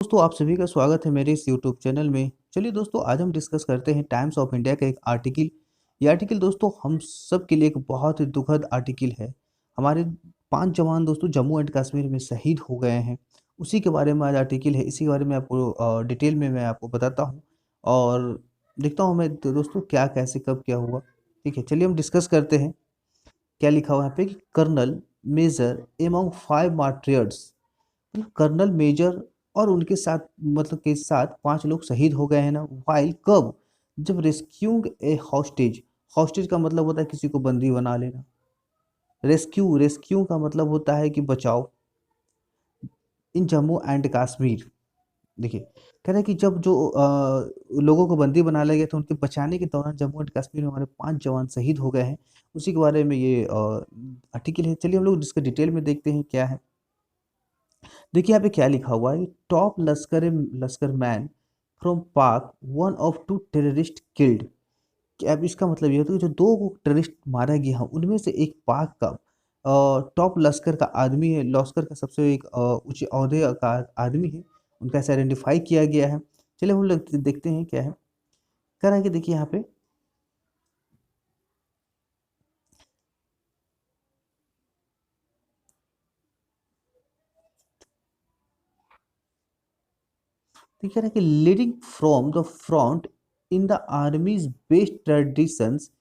दोस्तों आप सभी का स्वागत है मेरे इस यूट्यूब चैनल में। चलिए दोस्तों, आज हम डिस्कस करते हैं टाइम्स ऑफ इंडिया का एक आर्टिकल। ये आर्टिकल दोस्तों हम सब के लिए एक बहुत ही दुखद आर्टिकल है। हमारे 5 जवान दोस्तों जम्मू एंड कश्मीर में शहीद हो गए हैं। उसी के बारे में आज आर्टिकल है। इसी के बारे में आपको डिटेल में मैं आपको बताता हूँ और देखता हूँ मैं दोस्तों क्या कैसे कब क्या हुआ। ठीक है, चलिए हम डिस्कस करते हैं। क्या लिखा हुआ है यहाँ पे कि कर्नल मेजर एमंग 5 मार्टियर्स, मतलब कर्नल मेजर और उनके साथ मतलब के साथ 5 लोग शहीद हो गए हैं ना। वाइल कब? जब रेस्क्यूइंग ए हॉस्टेज। हॉस्टेज का मतलब होता है किसी को बंदी बना लेना। रेस्क्यू रेस्क्यू का मतलब होता है कि बचाओ। इन जम्मू एंड कश्मीर, देखिए कह रहा है कि जब जो लोगों को बंदी बना लिया गया था उनके बचाने के दौरान जम्मू एंड कश्मीर में हमारे 5 जवान शहीद हो गए हैं। उसी के बारे में ये आर्टिकल है। चलिए हम लोग इसके डिटेल में देखते हैं क्या है। देखिए यहाँ पे क्या लिखा हुआ है, टॉप लश्कर मैन फ्रॉम पाक, वन ऑफ 2 टेररिस्ट किल्ड। कि अब इसका मतलब ये होता है कि जो 2 टेररिस्ट मारा गया है उनमें से एक पाक का टॉप लश्कर का आदमी है। लश्कर का सबसे एक उच्च ओहदे का आदमी है। उनका ऐसे आइडेंटिफाई किया गया है। चलिए हम लोग देखते हैं क्या है। कह रहा है कि देखिए यहाँ पे तो कह रहा है कि leading from the front in the army's best traditions,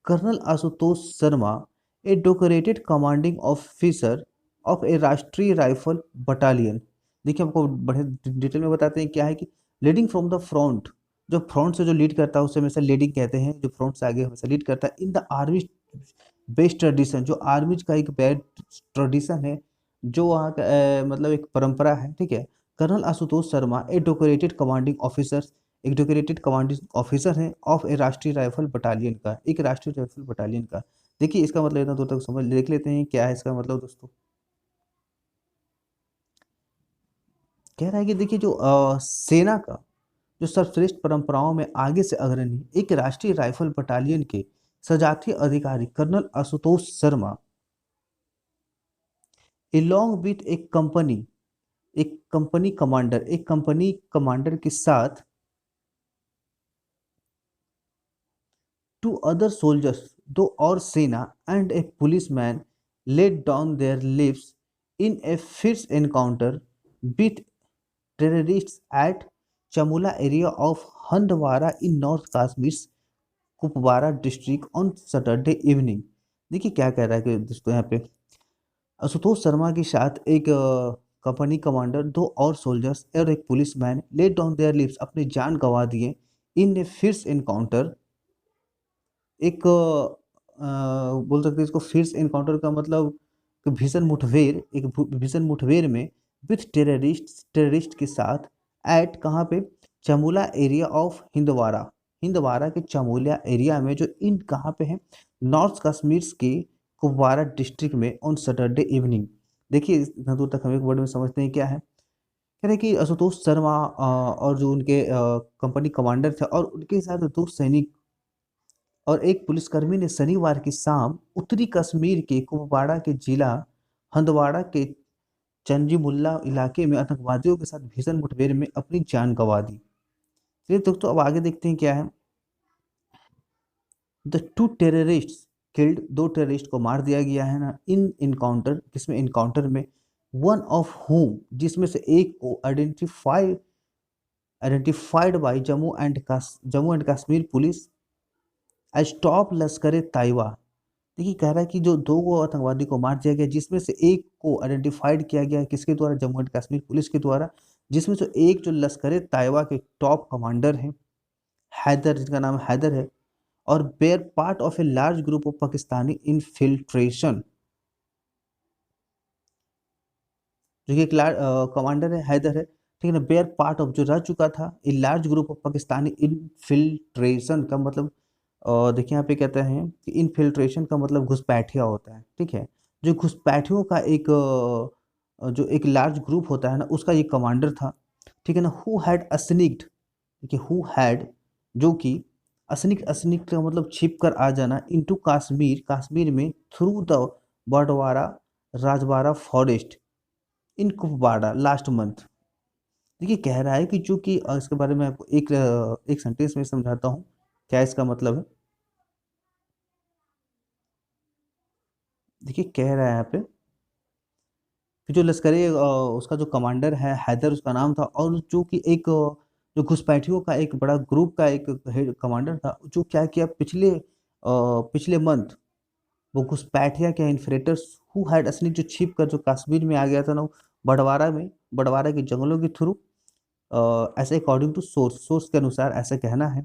colonel Ashutosh Sharma, a decorated commanding officer of a Rashtriya rifle battalion. देखिए हमको बड़े डिटेल में बताते हैं क्या है कि लीडिंग फ्रॉम द फ्रंट, जो फ्रंट से जो लीड करता है उसे हमेशा लीडिंग कहते हैं। जो फ्रंट से आगे हमेशा लीड करता है। In the army best tradition, जो आर्मी का एक बैड ट्रेडिशन है, जो वहाँ का मतलब एक परंपरा है। ठीक है। Colonel Ashutosh Sharma a decorated commanding officer, एक डेकोरेटेड कमांडिंग ऑफिसर है of a Rashtriya rifle battalion का, एक राष्ट्रीय राइफल बटालियन का। देखिए इसका मतलब इतना दूर तक समझ देख लेते हैं क्या है इसका मतलब दोस्तों। कह रहा है कि देखिए जो सेना का जो सर्वश्रेष्ठ परंपराओं में आगे से अग्रणी एक राष्ट्रीय राइफल बटालियन के सजातीय अधिकारी colonel Ashutosh Sharma, along with एक कंपनी कमांडर के साथ 2 अदर सोल्जर्स, 2 और सेना and a policeman laid down their lives in a fierce encounter with terrorists at Chamula area of Handwara in north Kashmir Kupwara district on Saturday evening. देखिए क्या कह रहा है कि दोस्तों यहाँ पे आशुतोष शर्मा के साथ एक कंपनी कमांडर, 2 और सोल्जर्स और एक policeman laid down their lives, अपनी जान गंवा दिए इन ए फिर्स एनकाउंटर। एक बोल सकते हैं इसको फिर्स एनकाउंटर का मतलब कि भीषण मुठभेड़, एक भीषण मुठभेड़ में विथ टेररिस्ट के साथ एट कहाँ पे, चमोला एरिया ऑफ हिंदवारा, हिंदवारा के चमोलिया एरिया में, जो इन कहाँ पे है, नॉर्थ कश्मीर के कुपवारा डिस्ट्रिक्ट में ऑन सैटरडे इवनिंग। देखिए इतना दूर तक हम एक वर्ड में समझते हैं क्या है। कह रहे कि आशुतोष शर्मा और जो उनके कंपनी कमांडर थे और उनके साथ 2 सैनिक और एक पुलिसकर्मी ने शनिवार की शाम उत्तरी कश्मीर के कुपवाड़ा के जिला हंदवाड़ा के चंजीमुल्ला इलाके में आतंकवादियों के साथ भीषण मुठभेड़ में अपनी जान गंवा दी। चलिए दोस्तों अब आगे देखते हैं क्या है। द 2 टेररिस्ट किल्ड, 2 टेररिस्ट को मार दिया गया है ना इन इनकाउंटर, किसमें, इनकाउंटर में। वन ऑफ होम, जिसमें से एक को identified by Jammu and Kashmir police as top Lashkar Taiba. देखिए कह रहा है कि जो 2 आतंकवादी को मार दिया गया, जिसमें से एक को आइडेंटिफाइड किया गया किसके द्वारा, जम्मू एंड कश्मीर पुलिस के द्वारा, जिसमें से एक जो लश्कर ताइबा के टॉप कमांडर हैं, हैदर, जिनका नाम हैदर है, और were part of a large group of Pakistani infiltration. जो कि एक कमांडर है, हैदर है, ठीक है ना। बेयर पार्ट ऑफ, जो रह चुका था, ए large group of Pakistani infiltration का मतलब देखिए यहाँ पे कहते हैं कि इनफिल्ट्रेशन का मतलब घुसपैठिया होता है। ठीक है। जो घुसपैठियों का एक जो एक लार्ज ग्रुप होता है ना, उसका ये कमांडर था। ठीक है ना। हु हैड अस्निक्ड, ठीक है, हु हैड, जो कि अस्निक, अस्निक का मतलब छिप कर आ जाना, इनटू कश्मीर, कश्मीर में, through the Badwara Rajwada forest in Kupwara last month. देखिए कह रहा है कि जो कि इसके बारे में आपको एक सेंटेंस में समझाता हूँ क्या इसका मतलब है। देखिए कह रहा है यहाँ पे कि जो लश्करी उसका जो कमांडर है हैदर उसका नाम था, और जो कि एक जो घुसपैठियों का एक बड़ा ग्रुप का एक हेड कमांडर था, जो क्या किया पिछले मंथ वो घुसपैठिया के इन्फिल्ट्रेटर्स हु हैड असली जो छिप कर जो कश्मीर में आ गया था ना, बड़वारा के जंगलों के थ्रू, ऐसे अकॉर्डिंग टू सोर्स के अनुसार ऐसा कहना है।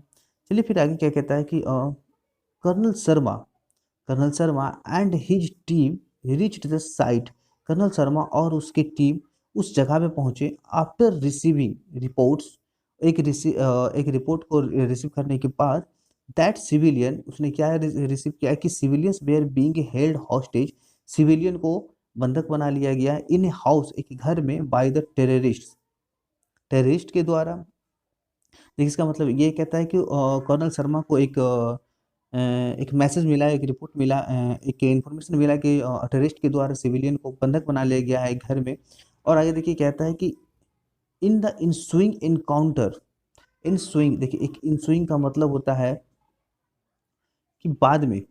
चलिए फिर आगे क्या कहता है कि colonel Sharma colonel Sharma and his team reached the site. Colonel Sharma और उसकी टीम उस जगह पे पहुंचे आफ्टर रिसीविंग रिपोर्ट्स। एक रिपोर्ट को रिसीव करने के बाद दैट सिविलियन उसने क्या रिसीव किया कि civilians were being held hostage. Civilian को बंधक बना लिया गया इन हाउस एक घर में बाय द टेररिस्ट के द्वारा। देखिए इसका मतलब ये कहता है कि कर्नल शर्मा को एक मैसेज मिला, एक रिपोर्ट मिला, एक इन्फॉर्मेशन मिला कि टेररिस्ट के द्वारा सिविलियन को बंधक बना लिया गया है एक घर में। और आगे देखिए कहता है कि इन द इंस्विंग इनकाउंटर। इंस्विंग देखिए, एक इंस्विंग का मतलब होता है कि बाद में।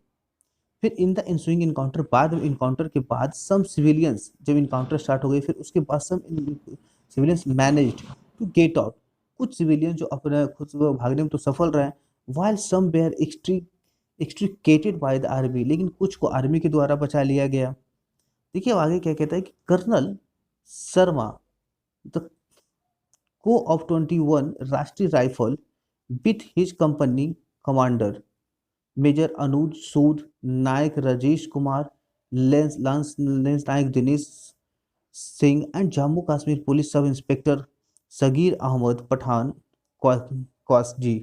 फिर इन द इंस्विंग इनकाउंटर, बाद में इनकाउंटर के बाद सम सिविलियंस, जब इनकाउंटर स्टार्ट हो गई फिर उसके बाद some civilians managed to get out. कुछ सिविलियन जो अपने खुद से भागने में तो सफल रहे, while some were extricated by the army, लेकिन कुछ को आर्मी के द्वारा बचा लिया गया। देखिए अब आगे क्या कहता है कि colonel Sharma the CO of 21 Rashtriya rifle with his company commander major Anuj Sood, Naik Rajesh Kumar, lance Naik Dinesh Singh and Jammu Kashmir police sub inspector Sagir Ahmad Pathan क्वास जी।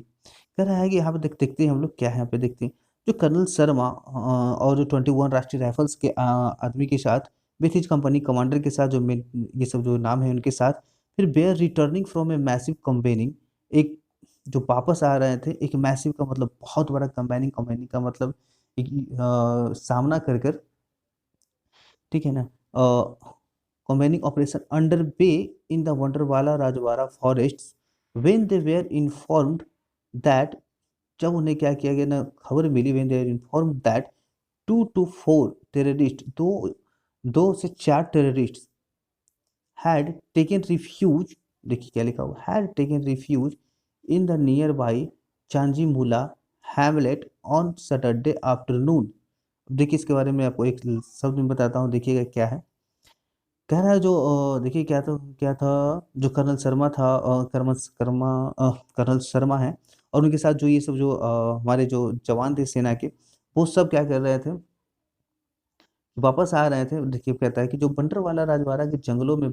कह रहा है कि यहाँ पे देखते हैं हम लोग क्या है, यहाँ पे देखते हैं जो कर्नल शर्मा और जो 21 राष्ट्रीय राइफल्स के आदमी के साथ विथ हिज कंपनी कमांडर के साथ ये सब जो नाम है उनके साथ, फिर were returning from a massive campaigning, एक जो वापस आ रहे थे एक मैसिव का मतलब बहुत बड़ा कंबाइनिंग, कंबाइनिंग का मतलब एक सामना कर कर, ठीक है ना, combining operation under way in the Wanderwala Rajwada forests when they were informed that, जब उन्हें क्या किया गया ना खबर मिली, when they were informed that 2 to 4 terrorist, दो से चार टेररिस्ट हैड टेकन रिफ्यूज, देखिए क्या लिखा हुआ, had taken refuge in the nearby Chanjimulla hamlet on Saturday afternoon. देखिए इसके बारे में आपको एक शब्द में बताता हूँ, देखिएगा क्या है। कह रहा है जो देखिए क्या था जो कर्नल शर्मा था, कर्नल शर्मा है, और उनके साथ जो ये सब जो हमारे जो जवान थे सेना के, वो सब क्या कर रहे थे, वापस आ रहे थे। देखिए कहता है कि जो बंटरवाला राजवाड़ा के जंगलों में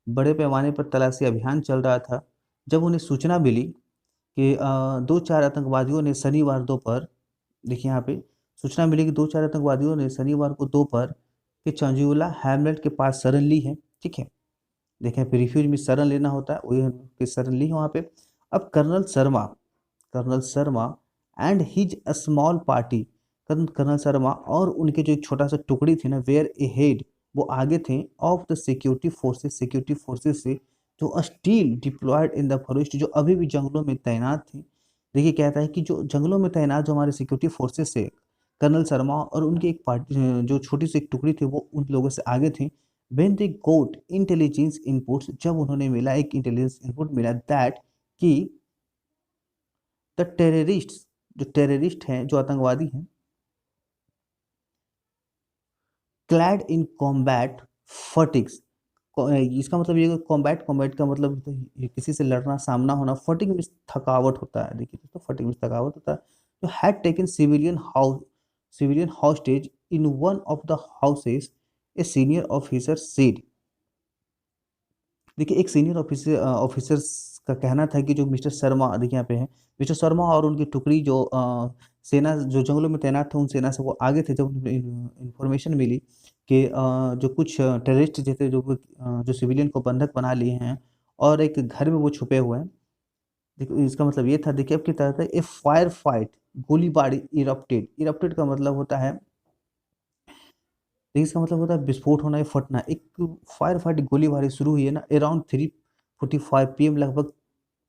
बड़े पैमाने पर तलाशी अभियान चल रहा था, जब उन्हें सूचना मिली कि दो चार आतंकवादियों ने शनिवार दोपहर, देखिए यहाँ पे सूचना मिली कि दो चार आतंकवादियों ने शनिवार को दोपहर के चंजूला हैमलेट के पास शरण ली है। ठीक है, देखें फिर रिफ्यूज में शरण लेना होता है, वही उनकी शरण ली है वहाँ पे। अब colonel Sharma and his small party, colonel Sharma और उनके जो एक छोटा सा टुकड़ी थी ना, वेयर ए हेड, वो आगे थे, ऑफ द सिक्योरिटी फोर्सेस से जो still deployed in the forest, जो अभी भी जंगलों में तैनात थे। देखिए कहता है कि जो जंगलों में तैनात जो हमारे सिक्योरिटी फोर्सेस से कर्नल शर्मा और उनकी एक पार्टी जो छोटी सी एक टुकड़ी थी वो उन लोगों से आगे थे। When they got intelligence inputs, जब उन्होंने मिला एक इंटेलिजेंस इनपुट मिला दैट कि द टेररिस्ट, जो टेररिस्ट हैं जो आतंकवादी हैं, क्लैड इन कॉम्बैट फटिक्स, इसका मतलब ये कॉम्बैट का मतलब तो ये किसी से लड़ना सामना होना, फटिग में थकावट होता है। देखिए दोस्तों फटिग में थकावट होता है। जो had taken civilian hostage in one of the houses, a senior officer said. देखिए एक सीनियर ऑफिसर्स का कहना था कि जो मिस्टर शर्मा, देखिए यहाँ पे है, मिस्टर शर्मा और उनकी टुकड़ी जो सेना जो जंगलों में तैनात थे उन सेना से वो आगे थे, जब उन्हें इंफॉर्मेशन मिली कि जो कुछ टेररिस्ट जैसे जो सिविलियन को बंधक बना लिए हैं और एक घर में वो छुपे हुए हैं। देखिए इसका मतलब ये था, देखिए अब की तरह था ए फायर फाइट, गोलीबारी इरप्टेड का मतलब होता है, देखिए इसका मतलब होता है विस्फोट होना या फटना। एक फायर फाइट गोलीबारी शुरू हुई है ना अराउंड 3 5:45 PM लगभग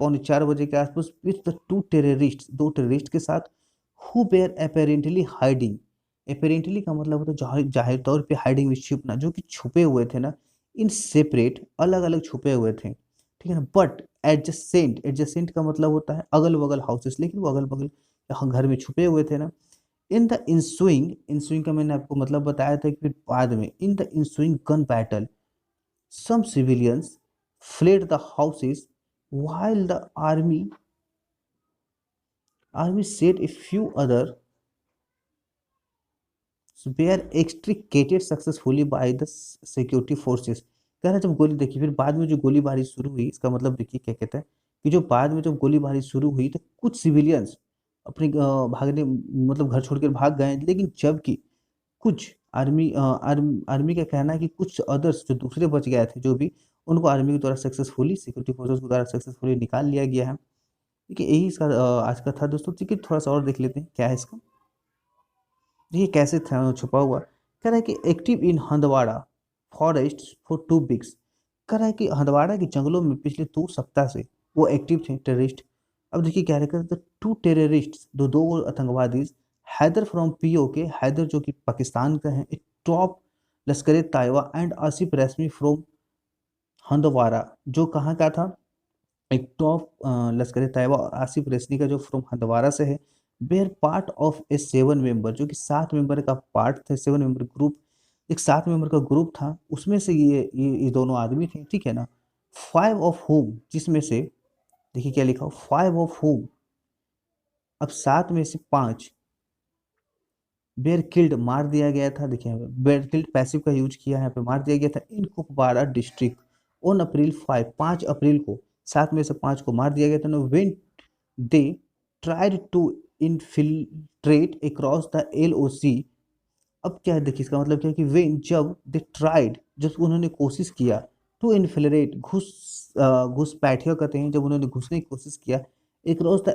3:45 बजे के आसपास विथ द टू टेररिस्ट, दो टेररिस्ट के साथ, who were apparently hiding. Apparently का मतलब होता है जाहिर जाहिर तौर पे, हाइडिंग में छुपना, जो कि छुपे हुए थे ना, इन सेपरेट, अलग अलग छुपे हुए थे, ठीक है ना। बट एडजेसेंट, एडजेसेंट का मतलब होता है अगल बगल हाउसेस, लेकिन वो अगल बगल यहाँ घर में छुपे हुए थे ना। इन द इंसुइंग, इंसुइंग का मैंने आपको मतलब बताया था कि फिर बाद में, in the ensuing gun battle some civilians fled the houses while the army said a few other were extricated successfully by the security forces। कह रहा है जब गोली देखी, फिर बाद में जो गोलीबारी शुरू हुई, इसका मतलब देखिए क्या कहता है कि जो बाद में जब गोलीबारी शुरू हुई तो कुछ सिविलियंस अपने भागने, मतलब घर छोड़ कर भाग गए, लेकिन जबकि कुछ आर्मी का कहना है कि कुछ अदर्स जो दूसरे बच गए थे, जो भी, उनको आर्मी के द्वारा सक्सेसफुली, सिक्योरिटी फोर्सेस के द्वारा सक्सेसफुली निकाल लिया गया है। ठीक है, यही इसका आज का था दोस्तों। ठीक है, थोड़ा सा और देख लेते हैं क्या है इसका। देखिए कैसे था छुपा हुआ। कह रहा है कि active in Handwara forest for 2 weeks. कह रहा है कि हंदवाड़ा के जंगलों में पिछले 2 सप्ताह से वो एक्टिव थे टेररिस्ट। अब देखिए क्या कहते हैं, टू टेररिस्ट, दो दो आतंकवादी, हैदर फ्रॉम पीओके, हैदर जो कि पाकिस्तान का है, एक top Lashkar Taiba and Asif Rashmi from Handwara, जो कहाँ का था, एक टॉप लश्कर तैयबा और आसिफ रेसनी का जो फ्रॉम हंदवारा से है। Were part of a 7 member, जो कि 7 मेंबर का पार्ट थे, 7 मेंबर ग्रुप, एक 7 मेंबर का ग्रुप था, उसमें से ये दोनों आदमी थे, ठीक है ना। 5 ऑफ होम, जिसमें से देखिए क्या लिखा हो, 5 ऑफ होम, अब 7 में से 5 बेर किल्ड, मार दिया गया था। देखिए बेर किल्ड पैसिव का यूज किया है यहाँ पे, मार दिया गया था इन कुपवाड़ा डिस्ट्रिक्ट ऑन अप्रैल 5, 5 अप्रैल को 7 में से 5 को मार दिया गया था ना। When they tried to infiltrate across the LOC। अब क्या है देखिए, इसका मतलब क्या है कि वेन, जब, दे ट्राइड, जब उन्होंने कोशिश किया, टू इन्फिलरेट, घुसपैठिया कहते हैं, जब उन्होंने घुसने की कोशिश किया, अक्रॉस द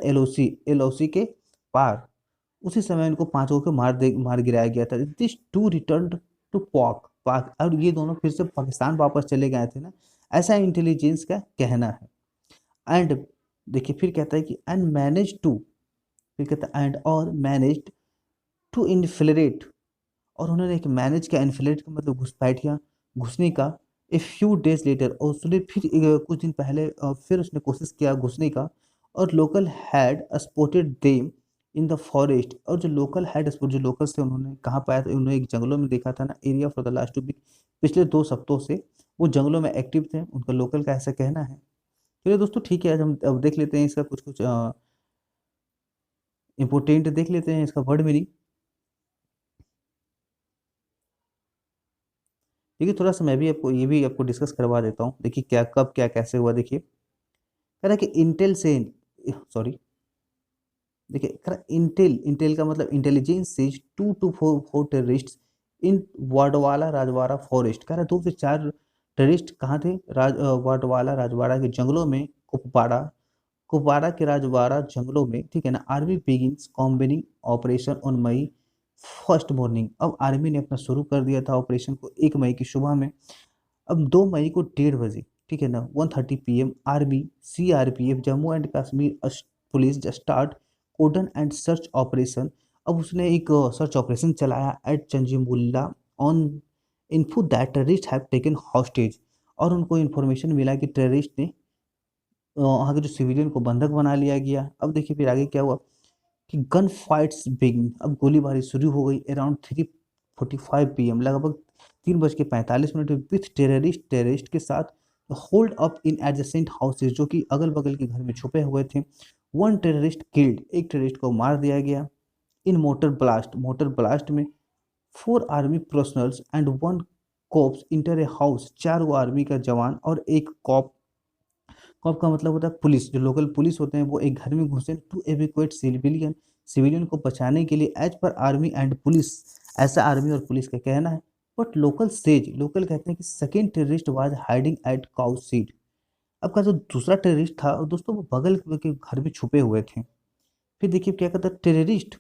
LOC के पार, उसी समय इनको पांचों को मार गिराया गया था। दिस टू रिटर्न टू पाक, और ये दोनों फिर से पाकिस्तान वापस चले गए थे ना, ऐसा इंटेलिजेंस का कहना है। एंड देखिए फिर कहता है कि एंड मैनेज टू, फिर कहता है एंड और मैनेज टू इन्फिलरेट, और उन्होंने एक मैनेज किया, इन्फिलरेट का मतलब घुसपैठिया, घुसने का। ए फ्यू डेज लेटर, और उसने फिर कुछ दिन पहले फिर उसने कोशिश किया घुसने का। और local had spotted them in the forest, और जो लोकल हैड स्पॉट, जो लोकल्स थे, उन्होंने कहाँ पाया था, उन्होंने एक जंगलों में देखा था ना, area for the last 2 week, पिछले 2 सप्ताहों से वो जंगलों में एक्टिव थे, उनका लोकल का ऐसा कहना है। चलिए दोस्तों ठीक है, आज हम अब देख लेते हैं इसका कुछ कुछ इंपोर्टेंट देख लेते हैं इसका वर्ड मीनिंग। देखिए थोड़ा सा मैं भी आपको ये भी आपको डिस्कस करवा देता हूँ। देखिए क्या, कब, क्या, कैसे हुआ। देखिए कह रहा है कि इंटेल से, सॉरी, देखिए कह रहा है इंटेल, इंटेल का मतलब इंटेलिजेंस से 2 to 4 terrorist in Wadwala Rajwada forest. कह रहा है 2 से 4 टेररिस्ट कहाँ थे, वाडवाला राजवाड़ा के जंगलों में, कुपवाड़ा के राजवाड़ा जंगलों में, ठीक है ना। Army begins combining operation on May 1 morning. अब आर्मी ने अपना शुरू कर दिया था ऑपरेशन को 1 मई की सुबह में। अब 2 मई को 1:30 बजे, ठीक है ना, 1:30 PM, army, CRPF, Jammu and Kashmir police start cordon and search operation. अब उसने एक सर्च ऑपरेशन चलाया at Chanjimulla on info that terrorist have taken hostage. और उनको इन्फॉर्मेशन मिला कि टेररिस्ट ने वहाँ के जो सिविलियन को बंधक बना लिया गया। अब देखिए फिर आगे क्या हुआ कि गन फाइट्स बिगिन, अब गोलीबारी शुरू हो गई अराउंड 3:45 PM, लगभग 3:45 विथ टेररिस्ट, टेररिस्ट के साथ hold up in adjacent houses, जो कि अगल बगल के घर में छुपे हुए थे। 1 टेररिस्ट किल्ड, एक टेररिस्ट को मार दिया गया। In mortar blast, mortar blast में 4 army personnels and 1 cops inter a house, 4 army का जवान और एक कॉप। कॉप का मतलब होता है पुलिस, जो लोकल पुलिस होते हैं, वो एक घर में घुसे टू एविक्यूएट सिविलियन, सिविलियन को बचाने के लिए, as per army and police, ऐसा आर्मी और पुलिस का कहना है। बट लोकल सेज, लोकल कहते हैं कि second terrorist was hiding at cow shed. अब का जो दूसरा टेररिस्ट था दोस्तों, वो बगल के घर में छुपे हुए थे। फिर देखिए क्या कहता है, terrorist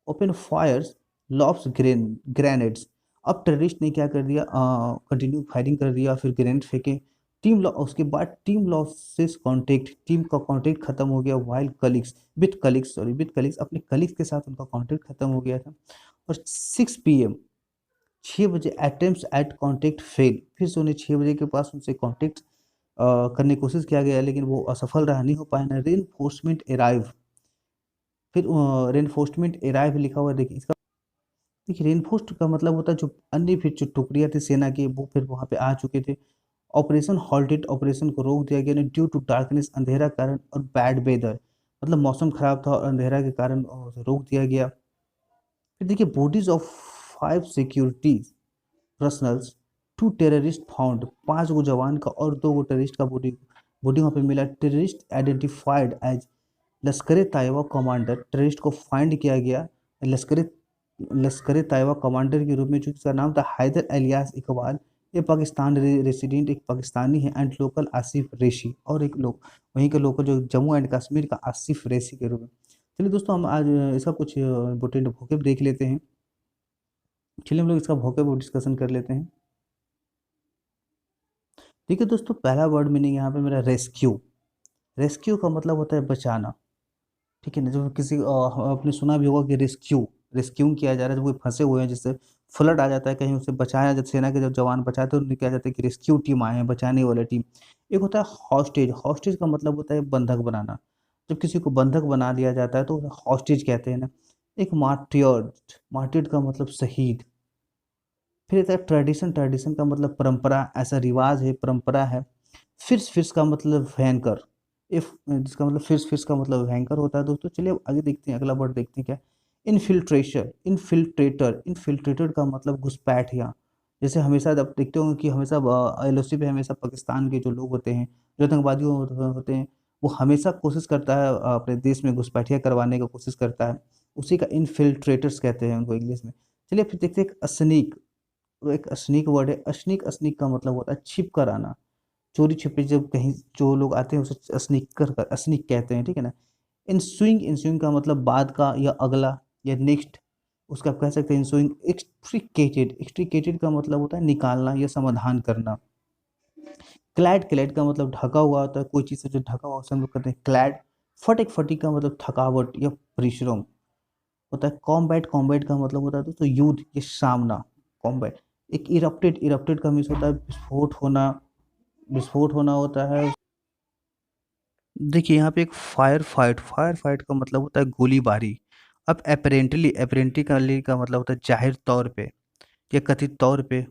open fires lobs grenades. अब टेररिस्ट ने क्या कर दिया, कंटिन्यू फायरिंग कर दिया, फिर ग्रेनेड फेंके टीम लॉ, उसके बाद टीम लॉसेस कॉन्टेक्ट, टीम का कॉन्टेक्ट खत्म हो गया, while colleagues with colleagues, sorry with colleagues, अपने कलीग्स के साथ उनका कॉन्टेक्ट खत्म हो गया था। और 6 PM, 6 बजे अटेम्प्ट एट कॉन्टेक्ट फेल, फिर से उन्हें 6 बजे के पास उनसे कॉन्टेक्ट करने की कोशिश किया गया, लेकिन वो असफल रहा, नहीं हो पाया ना। रेनफोर्समेंट अराइव, फिर रेनफोर्समेंट अराइव लिखा हुआ है, देखिए इसका, देखिए रेनफोर्स्ड का मतलब होता है जो अन्य फिर जो टुकड़ियाँ थी सेना की वो फिर वहाँ पे आ चुके थे। ऑपरेशन हॉल्टेड, ऑपरेशन को रोक दिया गया ड्यू टू डार्कनेस, अंधेरा कारण, और बैड वेदर, मतलब मौसम खराब था और अंधेरा के कारण रोक दिया गया। फिर देखिए bodies of 5 security personnels, 2 terrorist found, 5 गो जवान का और 2 गो टेररिस्ट का बॉडी बॉडी वहाँ पे मिला। Terrorist identified as Lashkar Taiba commander, terrorist को फाइंड किया गया लश्कर लश्कर ताइबा कमांडर के रूप में, जो इसका नाम था हैदर अलियास इकबाल। ये पाकिस्तान रेसिडेंट एक पाकिस्तानी है, एंड लोकल आसिफ रेशी, और एक लोग वहीं के लोकल जो जम्मू एंड कश्मीर का आसिफ रेशी के रूप में। चलिए दोस्तों हम आज इसका कुछ इम्पोर्टेंट वोकैब देख लेते हैं। चलिए हम लोग इसका वोकैब डिस्कशन कर लेते हैं। ठीक है दोस्तों, पहला वर्ड मीनिंग यहाँ पे मेरा रेस्क्यू। रेस्क्यू का मतलब होता है बचाना, ठीक है ना। जो किसी आपने सुना भी होगा कि रेस्क्यू किया जा रहा है, जब कोई फंसे हुए हैं, जिससे फ्लड आ जाता है कहीं, उसे बचाया, जब सेना के जब जवान बचाते हैं तो उन्हें क्या जाता है कि रेस्क्यू टीम आए हैं, बचाने वाली टीम। एक होता है हॉस्टेज, हॉस्टेज का मतलब होता है बंधक बनाना, जब किसी को बंधक बना दिया जाता है तो हॉस्टेज कहते हैं ना। एक मार्टियर्ड, मार्टियर्ड का मतलब शहीद। फिर एक है ट्रेडिशन, ट्रेडिशन का मतलब परंपरा, ऐसा रिवाज है, परंपरा है। फिर्स, फिर्स का मतलब भयंकर, इफ जिसका मतलब फिर्स, फिर्स का मतलब भयंकर होता है दोस्तों। चलिए अब आगे देखते हैं, अगला वर्ड देखते हैं क्या। इनफिल्ट्रेशन, इनफिल्ट्रेटर, इनफिल्ट्रेटर का मतलब घुसपैठिया। जैसे हमेशा आप देखते होंगे कि हमेशा LOC पे हमेशा पाकिस्तान के जो लोग होते हैं, जो आतंकवादी होते हैं, वो हमेशा कोशिश करता है अपने देश में घुसपैठिया करवाने की कोशिश करता है, उसी का इनफिल्ट्रेटर्स कहते हैं उनको इंग्लिश में। चलिए फिर देखते हैं एक स्नीक, वो एक स्नीक वर्ड है। स्नीक, स्नीक का मतलब होता है छिप कर आना, चोरी छिपे, जब कहीं जो लोग आते हैं उसे स्नीक कहते हैं, ठीक है ना। इंस्विंग, इंस्विंग का मतलब बाद का या अगला या नेक्स्ट, उसका आप कह सकते हैं इंस्विंग। एक्सट्रिकेटेड, एक्सट्रिकेटेड का मतलब होता है निकालना या समाधान करना। क्लैड, क्लैड का मतलब ढका हुआ होता है, कोई चीज़ से जो ढका हुआ उसे हम लोग कहते हैं क्लैड। फटिक, फटिक का मतलब थकावट या परिश्रम होता है। कॉम्बैट, कॉम्बैट का मतलब होता है दोस्तों युद्ध या सामना, कॉम्बैट। एक इरप्टेड, इरप्टेड का मीन्स होता है विस्फोट होना, विस्फोट होना होता है। देखिए यहाँ पे एक फायर फाइट, फायर फाइट का मतलब होता है गोलीबारी। अब अपेरेंटली, अपेरेंटली का मतलब होता है जाहिर तौर पे या कथित तौर पे।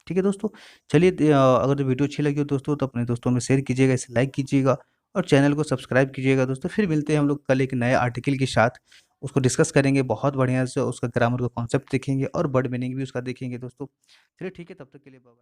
ठीक है दोस्तों, चलिए अगर तो वीडियो अच्छी लगी हो दोस्तों तो अपने दोस्तों में शेयर कीजिएगा, इसे लाइक कीजिएगा और चैनल को सब्सक्राइब कीजिएगा दोस्तों। फिर मिलते हैं हम लोग कल एक नए आर्टिकल के साथ, उसको डिस्कस करेंगे बहुत बढ़िया से, उसका ग्रामर का कॉन्सेप्ट देखेंगे और वर्ड मीनिंग भी उसका देखेंगे दोस्तों। चलिए ठीक है, तब तक के लिए बाय।